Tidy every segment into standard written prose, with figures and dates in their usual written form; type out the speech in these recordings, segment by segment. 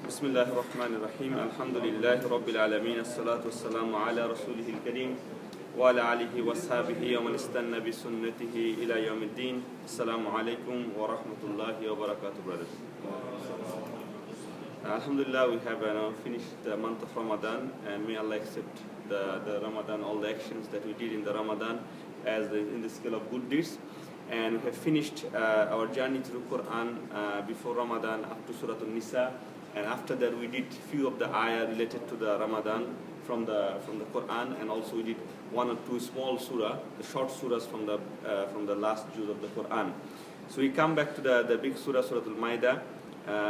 Bismillahir Rahmanir Rahim. Alhamdulillahi Rabbil Alameen. As-salatu was-salamu ala Rasulihil Kareem wa ala alihi wa sahbihi wa man istanna bi sunnatihi ila yawmiddin. Assalamu alaikum wa rahmatullahi wa barakatuh, brothers. Alhamdulillah, we have finished the month of Ramadan, and may Allah accept the Ramadan, all the actions that we did in the Ramadan in the scale of good deeds. And we have finished our journey through Quran before Ramadan up to Surah An-Nisa, and after that we did few of the ayah related to the Ramadan from the Quran, and also we did one or two small surah, the short surahs from the last juz of the Quran. So we come back to the big surah, Surah Al-Maaida.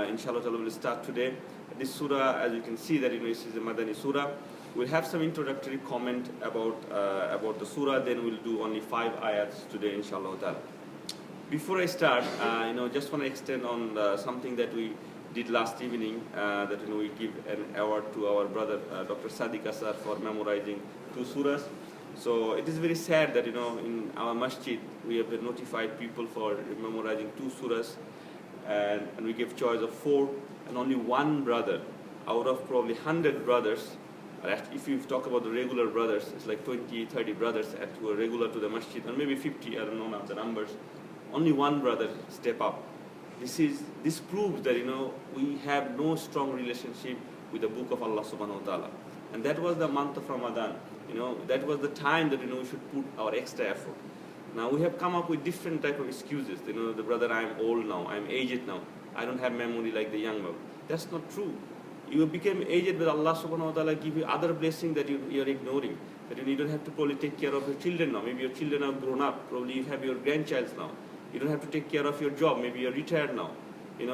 Inshallah we will start today. This surah, as you can see, that this is a Madani surah. We'll have some introductory comment about the surah, then we'll do only 5 ayats today, inshallah ta'ala. Before I start, just want to extend on something that we did last evening, that we give an award to our brother Dr. Sadiq Asar for memorizing 2 surahs. So it is very sad that in our masjid we have notified people for memorizing 2 surahs, and we give choice of 4, and only 1 brother out of probably 100 brothers. If you talk about the regular brothers, it's like 20, 30 brothers who are regular to the masjid, or maybe 50, I don't know now the numbers. Only 1 brother step up. This proves that we have no strong relationship with the book of Allah subhanahu wa ta'ala. And that was the month of Ramadan. That was the time that we should put our extra effort. Now we have come up with different type of excuses. The brother, I'm old now, I'm aged now, I don't have memory like the young man. That's not true. You became aged, but Allah subhanahu wa ta'ala give you other blessings that you are ignoring. That you don't have to probably take care of your children now. Maybe your children are grown up. Probably you have your grandchilds now. You don't have to take care of your job. Maybe you're retired now.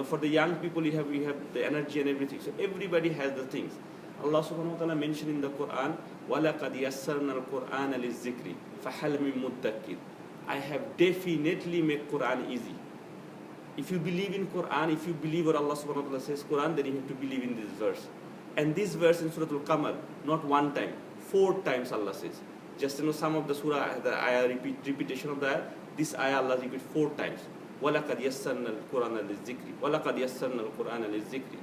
For the young people, you have the energy and everything. So everybody has the things. Allah subhanahu wa ta'ala mentioned in the Quran, وَلَقَدْ يَسَّرْنَا الْقُرْآنَ لِلذِّكْرِ فَحَلْ مِن مُدَّكِّرٍ. I have definitely made Quran easy. If you believe in Quran, if you believe what Allah subhanahu wa ta'ala says Quran, then you have to believe in this verse. And this verse in Surah Al-Qamar, not 1 time, 4 times Allah says. Just some of the surah, the ayah repetition of the ayah, this ayah Allah repeats 4 times. وَلَقَدْ يَسَّرْنَا الْقُرْآنَ لِلذِّكْرِ وَلَقَدْ يَسَّرْنَا الْقُرْآنَ لِلذِّكْرِ.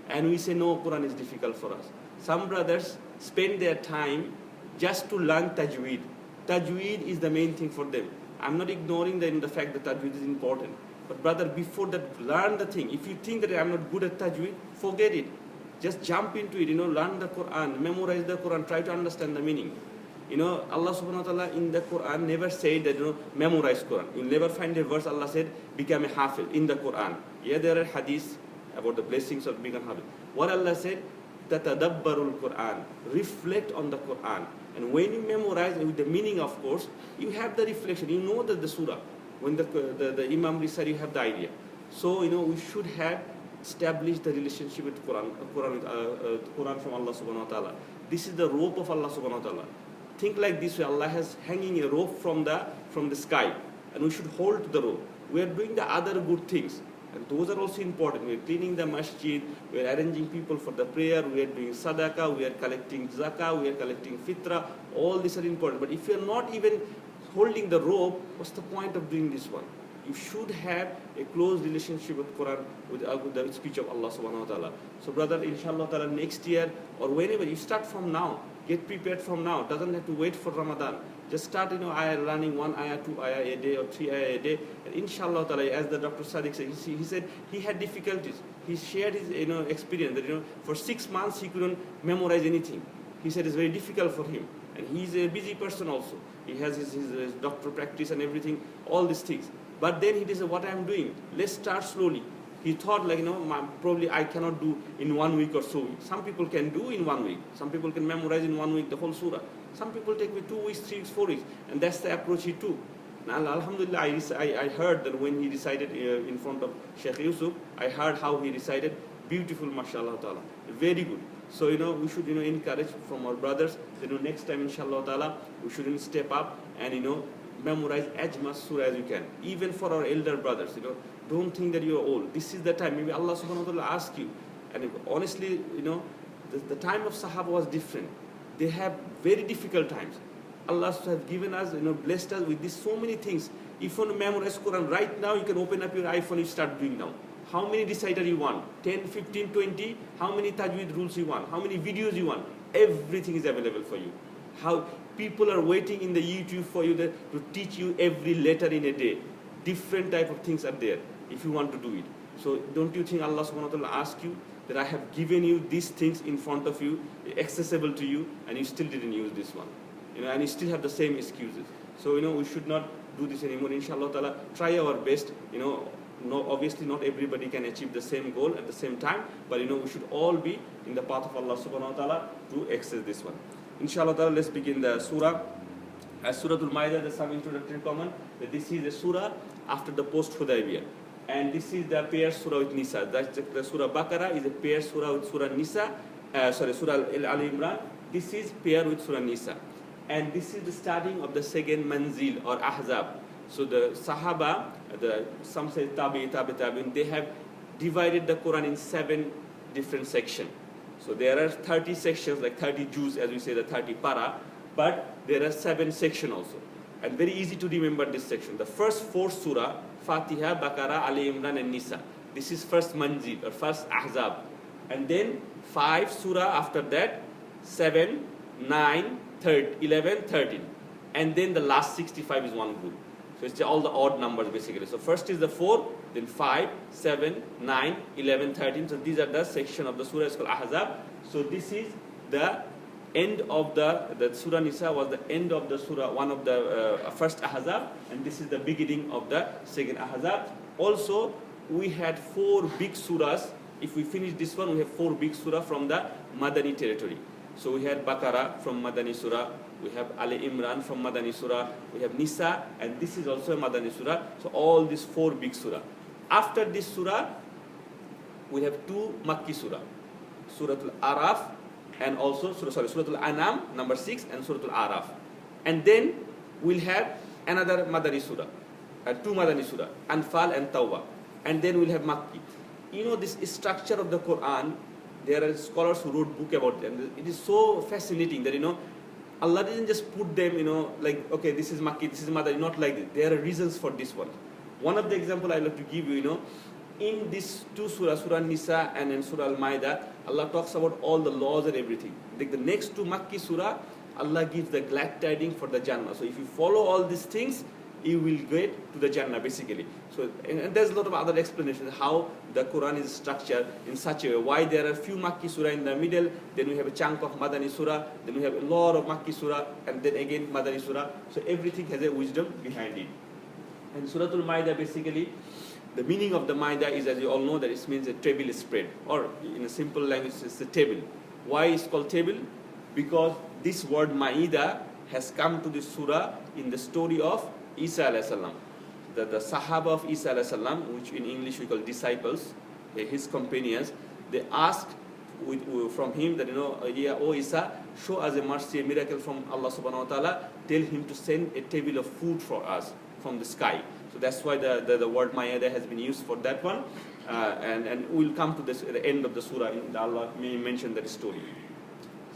And we say, no, Quran is difficult for us. Some brothers spend their time just to learn tajweed. Tajweed is the main thing for them. I'm not ignoring the fact that tajweed is important. But brother, before that, learn the thing. If you think that I'm not good at tajweed, forget it. Just jump into it, learn the Quran, memorize the Quran, try to understand the meaning. Allah subhanahu wa ta'ala in the Quran never said that, memorize Quran. You'll never find a verse Allah said, become a hafiz in the Quran. Yeah, there are hadiths about the blessings of becoming hafiz. What Allah said, تَتَدَبَّرُ الْقُرْآنِ, reflect on the Quran. And when you memorize with the meaning, of course, you have the reflection. You know that the surah. When the Imam recites, you have the idea. So, we should have established the relationship with Quran from Allah subhanahu wa ta'ala. This is the rope of Allah subhanahu wa ta'ala. Think like this way, Allah has hanging a rope from the sky, and we should hold to the rope. We are doing the other good things, and those are also important. We are cleaning the masjid, we are arranging people for the prayer, we are doing sadaqah, we are collecting zakah, we are collecting fitra. All these are important. But if you are not even holding the rope, what's the point of doing this one? You should have a close relationship with Quran, with the speech of Allah subhanahu wa ta'ala. So brother, inshallah ta'ala, next year or whenever, you start from now. Get prepared from now. Doesn't have to wait for Ramadan. Just start, ayah learning 1 ayah, 2 ayah a day, or 3 ayah a day. And inshallah ta'ala, as the Dr. Sadiq said, he said he had difficulties. He shared his experience that for 6 months he couldn't memorize anything. He said it's very difficult for him. And he's a busy person also. He has his doctor practice and everything, all these things. But then he said, what I'm doing, let's start slowly. He thought probably I cannot do in 1 week or so. Some people can do in 1 week. Some people can memorize in 1 week the whole surah. Some people take me 2 weeks, 3 weeks, 4 weeks. And that's the approach he took. Now, alhamdulillah, I heard that when he recited in front of Sheikh Yusuf, I heard how he recited. Beautiful, mashallah ta'ala. Very good. So, we should, encourage from our brothers that, next time, inshallah ta'ala, we should step up and, memorize as much surah as you can. Even for our elder brothers, don't think that you are old. This is the time. Maybe Allah subhanahu wa ta'ala ask you. And honestly, the time of Sahaba was different. They have very difficult times. Allah has given us, blessed us with so many things. If you want to memorize Quran right now, you can open up your iPhone and start doing now. how many reciter you want, 10, 15, 20, how many tajweed rules you want, how many videos you want, everything is available for you. How people are waiting in the YouTube for you to teach you every letter in a day. Different type of things are there if you want to do it. So don't you think Allah subhanahu wa ta'ala asked you that I have given you these things in front of you, accessible to you, and you still didn't use this one. And you still have the same excuses. So we should not do this anymore. Inshallah ta'ala, try our best. No, obviously not everybody can achieve the same goal at the same time, but we should all be in the path of Allah subhanahu wa ta'ala to access this one. Inshallah ta'ala, let's begin the surah. As Surah Al-Maaida, there's some introductory comment that this is a surah after the post-Hudaybiyah. And this is the pair surah with Nisa. That's the Surah Baqarah is a pair surah with Surah Nisa. Surah Al-Imran. This is pair with Surah Nisa. And this is the starting of the second manzil or ahzab. So the Sahaba, some say tabi'in, they have divided the Quran in 7 different sections. So there are 30 sections, like 30 juz, as we say, the 30 para, but there are 7 sections also. And very easy to remember this section. The first 4 surah, Fatiha, Baqarah, Ali Imran, and Nisa. This is first manzil or first ahzab. And then 5 surah after that, 7, 9, 11, 13. And then the last 65 is one group. So it's all the odd numbers basically. So first is the 4, then 5, 7, 9, 11, 13. So these are the section of the surah. It's called Ahzab. So this is the end of the Surah Nisa was the end of the surah, one of the first Ahzab, and this is the beginning of the second Ahzab. Also, we had 4 big surahs. If we finish this one, we have 4 big surah from the Madani territory. So we had Baqarah from Madani surah, we have Ali Imran from Madani surah, we have Nisa, and this is also a Madani surah. So all these 4 big surah. After this surah, we have 2 Makki surah, Surah Al-Araf, and also Surah Al-Anam, number 6, and Surah Al-Araf. And then we'll have another Madani surah, 2 Madani surah, Anfal and Tawbah. And then we'll have Makki. This structure of the Quran, there are scholars who wrote book about them. It is so fascinating that, Allah didn't just put them, like, okay, this is Makki, this is Madani, not like this. There are reasons for this one. One of the example I'd like to give you, in these 2 surah, Surah Nisa and in Surah Al-Maaida, Allah talks about all the laws and everything. Like the next 2 Makki surah, Allah gives the glad tidings for the Jannah. So if you follow all these things, you will get to the Jannah basically. So and there's a lot of other explanations how the Quran is structured in such a way. Why there are few Makki surah in the middle, then we have a chunk of Madani surah, then we have a lot of Makki surah, and then again Madani surah. So everything has a wisdom behind it. And Surah Al-Maaida basically, the meaning of the Maida is, as you all know, that it means a table spread, or in a simple language, it's a table. Why it's called table? Because this word Maida has come to this surah in the story of Isa alayhi salam. The Sahaba of Isa alayhi salam, which in English we call disciples, his companions, they asked from him that, O Isa, show us a mercy, a miracle from Allah subhanahu wa ta'ala, tell him to send a table of food for us from the sky. So that's why the word Maida has been used for that one. And we'll come to this at the end of the surah, Allah may mention that story.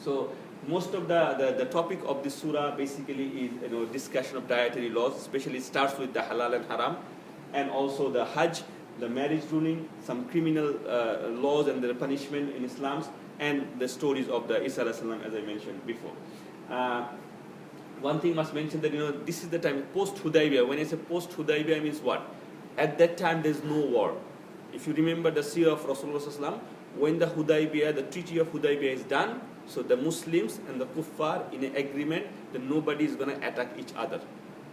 So most of the topic of this surah basically is discussion of dietary laws, especially it starts with the halal and haram, and also the hajj, the marriage ruling, some criminal laws and their punishment in Islam, and the stories of the Isa alayhi salam, as I mentioned before. One thing must mention that this is the time post-Hudaybiyah. When I say post-Hudaybiyah, means what? At that time there is no war. If you remember the seerah of Rasulullah sallallahu alaihi wasallam, when the Hudaybiyah, the treaty of Hudaybiyah is done, so the Muslims and the Kuffar in an agreement that nobody is going to attack each other.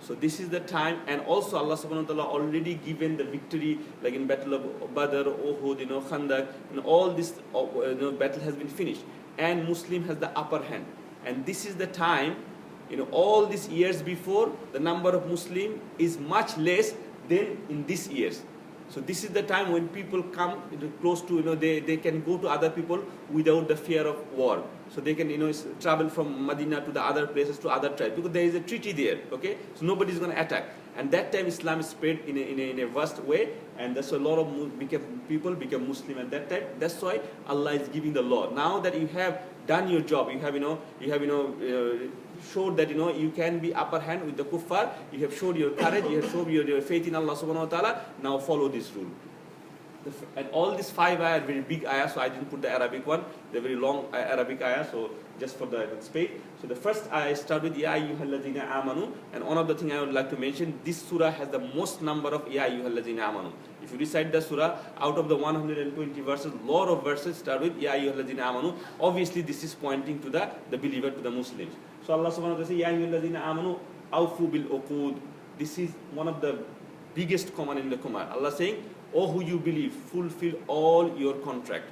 So this is the time, and also Allah subhanahu wa ta'ala already given the victory, like in Battle of Badr, Uhud, Khandaq, and all this battle has been finished, and Muslim has the upper hand. And this is the time, all these years before, the number of Muslim is much less than in these years. So this is the time when people come close to, they can go to other people without the fear of war. So they can, travel from Medina to the other places, to other tribes, because there is a treaty there, okay? So nobody is going to attack. And that time Islam is spread in a vast way, and that's why a lot of people became Muslim at that time. That's why Allah is giving the law. Now that you have done your job, you have showed that you can be upper hand with the kuffar, you have showed your courage, you have showed your faith in Allah subhanahu wa ta'ala, now follow this rule. And all these 5 ayah are very big ayah, so I didn't put the Arabic one. They're very long Arabic ayah, so just for the space. So the first ayah starts with Ya ayyuhalladhina amanu, and one of the things I would like to mention, this surah has the most number of Ya ayyuhalladhina amanu. If you recite the surah, out of the 120 verses, lot of verses start with Ya ayyuhalladhina amanu. Obviously this is pointing to the believer, to the Muslims. So Allah subhanahu wa ta'ala says, Ya ayyuhalladhina amanu, awfu bil uqud. This is one of the biggest command in the Quran. Allah saying, "O who you believe, fulfill all your contract."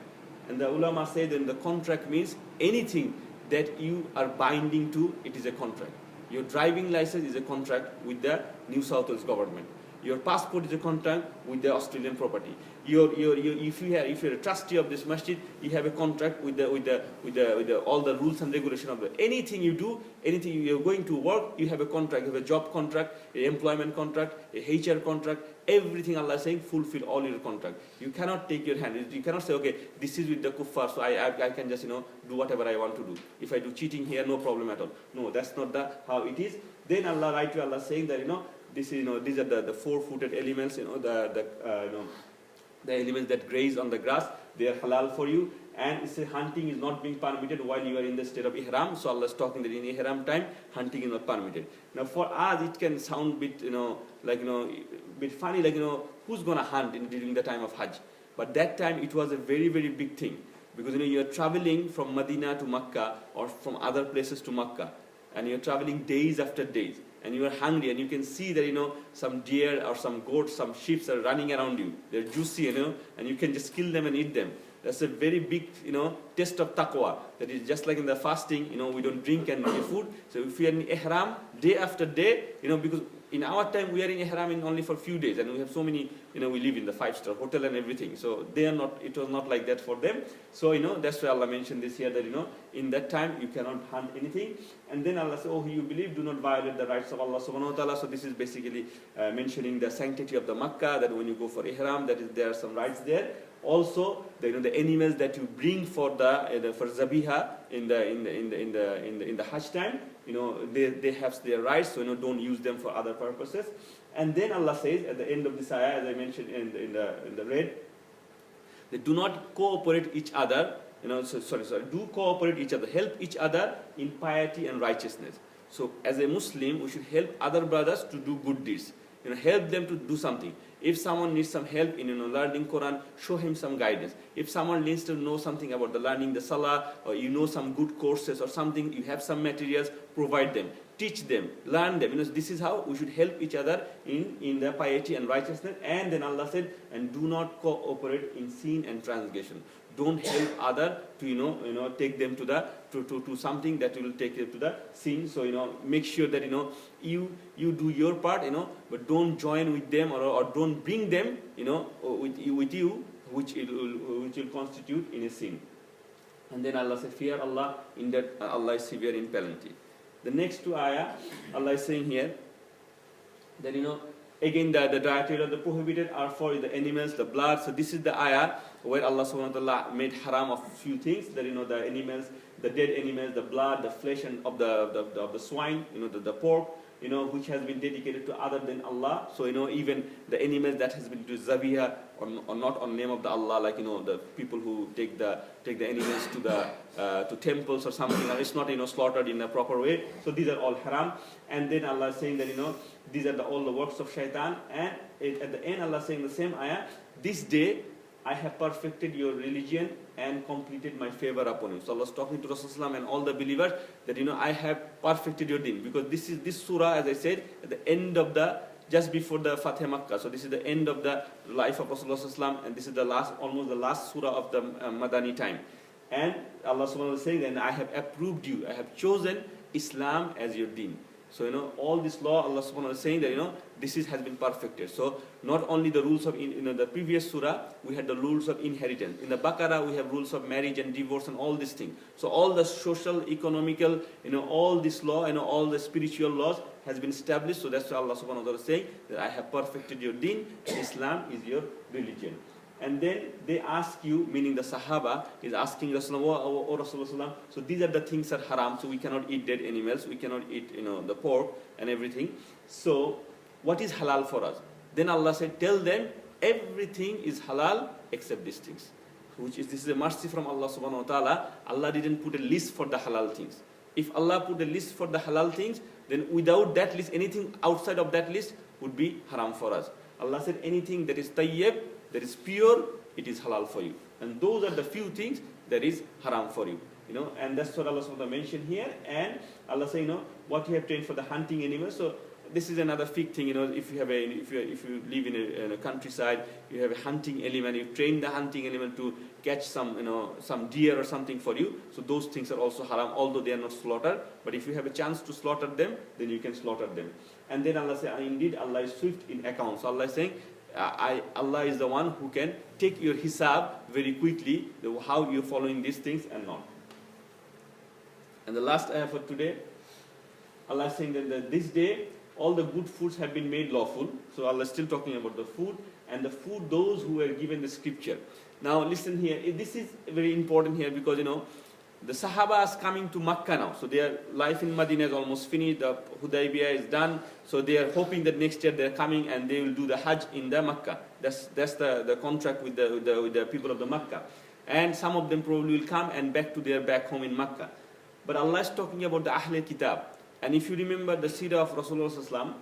And the ulama say that the contract means anything that you are binding to, it is a contract. Your driving license is a contract with the New South Wales government. Your passport is a contract with the Australian property. If you're a trustee of this masjid, you have a contract with all the rules and regulation of it. Anything you do, anything you're going to work, you have a contract. You have a job contract, an employment contract, a HR contract. Everything Allah is saying, fulfill all your contract. You cannot take your hand. You cannot say, okay, this is with the kuffar, so I can just do whatever I want to do. If I do cheating here, no problem at all. No, that's not how it is. Then Allah, right to Allah saying that this is these are the 4-footed elements, the elements that graze on the grass, they are halal for you. And it says hunting is not being permitted while you are in the state of ihram. So Allah is talking that in ihram time, hunting is not permitted. Now for us, it can sound bit bit funny, who's gonna hunt during the time of Hajj? But that time it was a very, very big thing, because you're traveling from Medina to Makkah or from other places to Makkah, and you're traveling days after days, and you are hungry, and you can see that some deer or some goats, some sheep are running around you. They're juicy, and you can just kill them and eat them. That's a very big test of taqwa. That is just like in the fasting, we don't drink and eat food. So if we are in ihram day after day, because in our time we are in ihram only for a few days, and we have so many, we live in the 5-star hotel and everything. So they are not. It was not like that for them. So that's why Allah mentioned this here, that in that time you cannot hunt anything. And then Allah says, "Oh, you believe, do not violate the rights of Allah subhanahu wa ta'ala." So this is basically mentioning the sanctity of the Makkah, that when you go for ihram, there are some rights there. Also, the animals that you bring for zabiha in the Hajj time, they have their rights, so don't use them for other purposes. And then Allah says at the end of this ayah, as I mentioned in the red, they do not cooperate each other. Do cooperate each other, help each other in piety and righteousness. So as a Muslim, we should help other brothers to do good deeds. Help them to do something. If someone needs some help in learning Quran, show him some guidance. If someone needs to know something about learning the Salah, or some good courses or something, you have some materials, provide them, teach them, learn them. This is how we should help each other in the piety and righteousness. And then Allah said, and do not cooperate in sin and transgression. Don't help other to take them to something that will take you to the sin. So make sure that you do your part, but don't join with them or don't bring them with you, which will constitute in a sin. And then Allah said, fear Allah, in that Allah is severe in penalty. The next 2 ayah, Allah is saying here that again the dietary of the prohibited are for the animals, the blood. So this is the ayah where Allah subhanahu wa ta'ala made haram of few things, that the animals, the dead animals, the blood, the flesh and of the swine, the pork, which has been dedicated to other than Allah. So even the animals that has been to zabiha or not on name of the Allah, like the people who take the animals to temples or something, it's not slaughtered in a proper way. So these are all haram. And then Allah is saying that these are all the works of shaitan. And at the end Allah is saying the same ayah, this day I have perfected your religion and completed my favor upon you. So Allah is talking to Rasulullah and all the believers that I have perfected your deen, because this surah, as I said, at the end of just before the Fatih Makkah. So this is the end of the life of Rasulullah, and this is almost the last surah of the Madani time. And Allah subhanahu wa ta'ala is saying that I have approved you, I have chosen Islam as your deen. So all this law, Allah subhanahu wa ta'ala is saying that this has been perfected. So not only the rules of the previous surah, we had the rules of inheritance. In the Baqarah we have rules of marriage and divorce and all these things. So all the social, economical, all this law, all the spiritual laws has been established. So that's why Allah subhanahu wa ta'ala is saying that I have perfected your deen, Islam is your religion. And then they ask you, meaning the Sahaba is asking Rasulullah, oh Rasulullah, so these are the things that are haram, so we cannot eat dead animals, we cannot eat the pork and everything. So what is halal for us? Then Allah said, tell them, everything is halal except these things. This is a mercy from Allah subhanahu wa ta'ala. Allah didn't put a list for the halal things. If Allah put a list for the halal things, then without that list, anything outside of that list would be haram for us. Allah said anything that is tayyib, that is pure, it is halal for you. And those are the few things that is haram for you. And that's what Allah subhanahu wa ta'ala mentioned here. And Allah said, what you have trained for the hunting animals. So this is another big thing. If you live in a countryside, you have a hunting element. You train the hunting animal to catch some deer or something for you. So those things are also haram, although they are not slaughtered. But if you have a chance to slaughter them, then you can slaughter them. And then Allah says, indeed, Allah is swift in accounts. So Allah is saying, Allah is the one who can take your hisab very quickly, how you're following these things and not. And the last ayah for today, Allah is saying that this day, all the good foods have been made lawful. So Allah is still talking about the food, and the food, those who were given the scripture. Now listen here, this is very important here because, the Sahaba is coming to Makkah now. So their life in Medina is almost finished, the Hudaybiyah is done. So they are hoping that next year they are coming and they will do the Hajj in the Makkah. That's the contract with the people of the Makkah. And some of them probably will come and back to their back home in Makkah. But Allah is talking about the Ahl Kitab. And if you remember the Sirah of Rasulullah,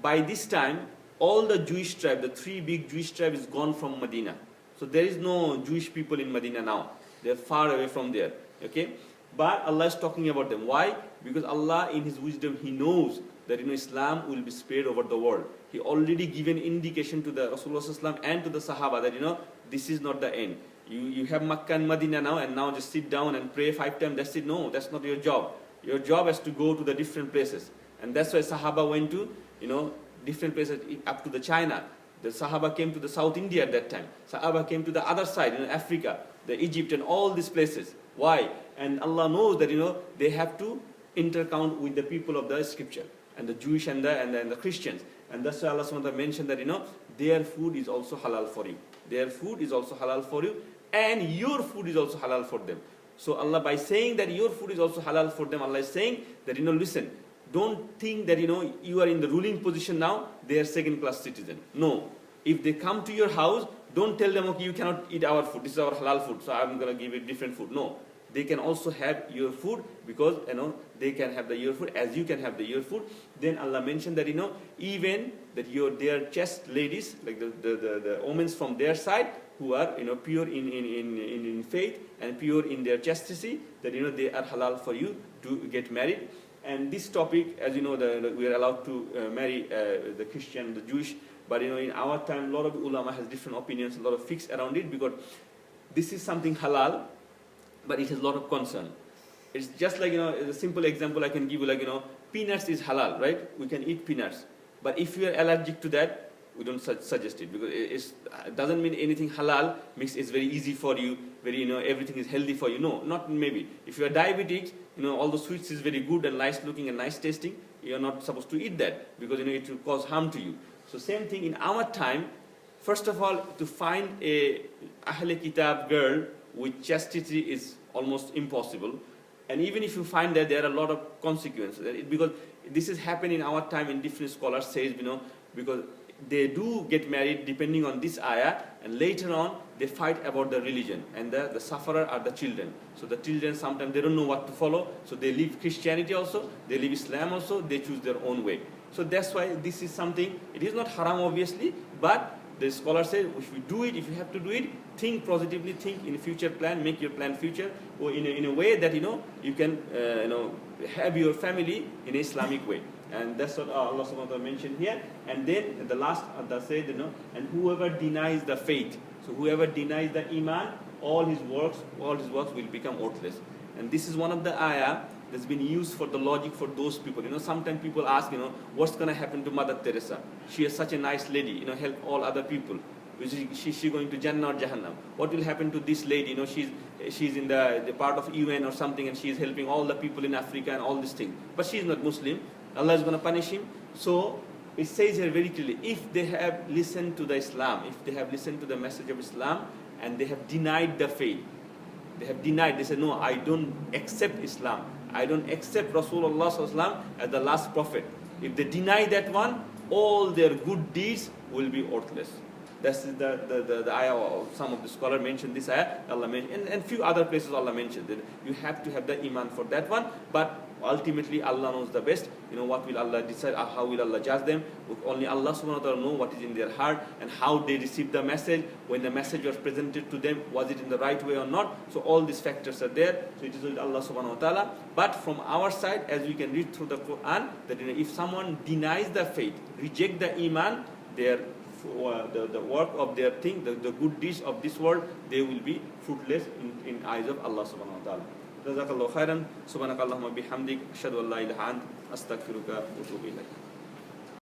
by this time, all the Jewish tribe, the 3 big Jewish tribes is gone from Medina. So there is no Jewish people in Medina now. They are far away from there. Okay? But Allah is talking about them. Why? Because Allah in His wisdom, He knows that Islam will be spread over the world. He already given indication to the Rasulullah and to the Sahaba that this is not the end. You have Makkah and Medina now, and now just sit down and pray 5 times. That's it. No, that's not your job. Your job is to go to the different places. And that's why Sahaba went to, different places up to the China. The Sahaba came to the South India at that time. Sahaba came to the other side, Africa, the Egypt and all these places. Why? And Allah knows that, they have to intercount with the people of the scripture. And the Jewish and the Christians. And that's why Allah subhanahu wa ta'ala mentioned that, their food is also halal for you. Their food is also halal for you. And your food is also halal for them. So Allah, by saying that your food is also halal for them, Allah is saying that, listen, don't think that, you are in the ruling position now, they are second-class citizen. No. If they come to your house, don't tell them, okay, you cannot eat our food. This is our halal food, so I'm going to give you different food. No. They can also have your food because, they can have your food as you can have your food. Then Allah mentioned that, even that their chaste ladies, like the omens from their side, who are, pure in faith and pure in their chastity, that, they are halal for you to get married. And this topic, as you know, we are allowed to marry the Christian, the Jewish, but, in our time, a lot of ulama has different opinions, a lot of fiqh around it, because this is something halal, but it has a lot of concern. It's just like, a simple example I can give you, peanuts is halal, right? We can eat peanuts. But if you are allergic to that, we don't suggest it, because it doesn't mean anything halal means it's very easy for you, everything is healthy for you. No, not maybe. If you are diabetic, all the sweets is very good and nice looking and nice tasting, you are not supposed to eat that, because, it will cause harm to you. So same thing in our time, first of all, to find a Ahl Kitab girl with chastity is almost impossible. And even if you find that, there are a lot of consequences. Because this is happening in our time, in different scholars says, because they do get married depending on this ayah, and later on they fight about the religion, and the sufferer are the children. So the children sometimes they don't know what to follow, so they leave Christianity also, they leave Islam also, they choose their own way. So that's why this is something, it is not haram obviously, but the scholar says if you do it, if you have to do it, think positively, think in a future plan, make your plan future, or in a way that you can have your family in an Islamic way. And that's what Allah subhanahu wa ta'ala mentioned here. And then the last Allah said, and whoever denies the faith, so whoever denies the iman, all his works will become worthless. And this is one of the ayah that's been used for the logic for those people. Sometimes people ask, what's going to happen to Mother Teresa? She is such a nice lady, help all other people. Is she going to Jannah or Jahannam? What will happen to this lady? She's in the part of UN or something, and she is helping all the people in Africa and all these things. But she is not Muslim. Allah is going to punish him. So it says here very clearly, if they have listened to the Islam, if they have listened to the message of Islam, and they have denied the faith, they said, no, I don't accept Islam. I don't accept Rasulullah as the last prophet. If they deny that one, all their good deeds will be worthless. That's the ayah, or some of the scholars mentioned this ayah, Allah mentioned, and few other places Allah mentioned that you have to have the iman for that one, but ultimately Allah knows the best. What will Allah decide, how will Allah judge them? Only Allah subhanahu wa ta'ala know what is in their heart and how they receive the message. When the message was presented to them, was it in the right way or not? So all these factors are there. So it is with Allah subhanahu wa ta'ala. But from our side, as we can read through the Quran, that if someone denies the faith, reject the iman, the work of their thing, the good deeds of this world, they will be fruitless in eyes of Allah subhanahu wa ta'ala. Jazakallahu khairan. Subhanakallahumma bihamdik. Ashhadu an la ilaha ant. Astaghfiruka wa atubu ilayk.